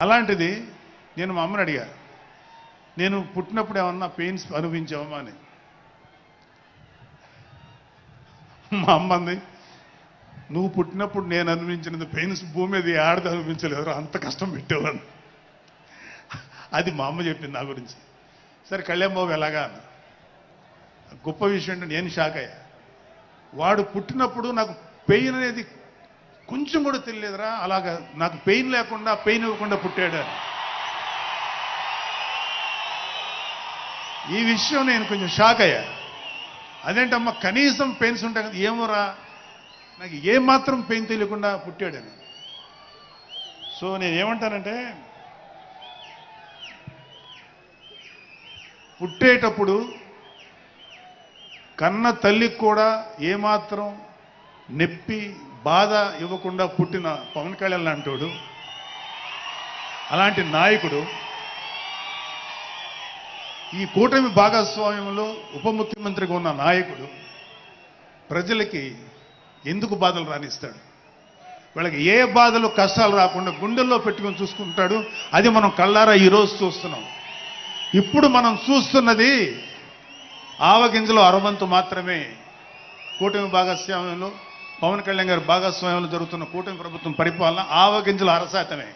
అలాంటిది నేను మా అమ్మని అడిగా, నేను పుట్టినప్పుడు ఏమన్నా పెయిన్స్ అనుభవించావమ్మా అని. మా అమ్మ అంది, నువ్వు పుట్టినప్పుడు నేను అనుభవించినంత పెయిన్స్ భూమి మీద ఆడది అనుభవించలేదు, అంత కష్టం పెట్టేవాడిని. అది మా అమ్మ చెప్పింది నా గురించి. సరే కళ్యాణబాబు ఎలాగా అన్న. గొప్ప విషయం అంటే నేను షాక్ అయ్యా. వాడు పుట్టినప్పుడు నాకు పెయిన్ అనేది కొంచెం కూడా తెలియదురా, అలాగా నాకు పెయిన్ లేకుండా పెయిన్ ఇవ్వకుండా పుట్టాడు. ఈ విషయం నేను కొంచెం షాక్ అయ్యా. అదేంటమ్మా కనీసం పెయిన్స్ ఉంటాయి కదా, ఏమోరా నాకు ఏమాత్రం పెయిన్ తెలియకుండా పుట్టాడని. సో నేనేమంటానంటే, పుట్టేటప్పుడు కన్న తల్లికి కూడా ఏమాత్రం నొప్పి బాధ ఇవ్వకుండా పుట్టిన పవన్ కళ్యాణ్ లాంటోడు, అలాంటి నాయకుడు ఈ కూటమి భాగస్వామ్యంలో ఉప ముఖ్యమంత్రిగా ఉన్న నాయకుడు ప్రజలకి ఎందుకు బాధలు రానిస్తాడు? వాళ్ళకి ఏ బాధలు కష్టాలు రాకుండా గుండెల్లో పెట్టుకొని చూసుకుంటాడు. అది మనం కళ్ళారా ఈరోజు చూస్తున్నాం. ఇప్పుడు మనం చూస్తున్నది ఆవగింజలో అరవంతు మాత్రమే. కూటమి భాగస్వామ్యంలో పవన్ కళ్యాణ్ గారి భాగస్వామ్యంలో జరుగుతున్న కూటమి ప్రభుత్వం పరిపాలన ఆవగింజల అరశాతమే.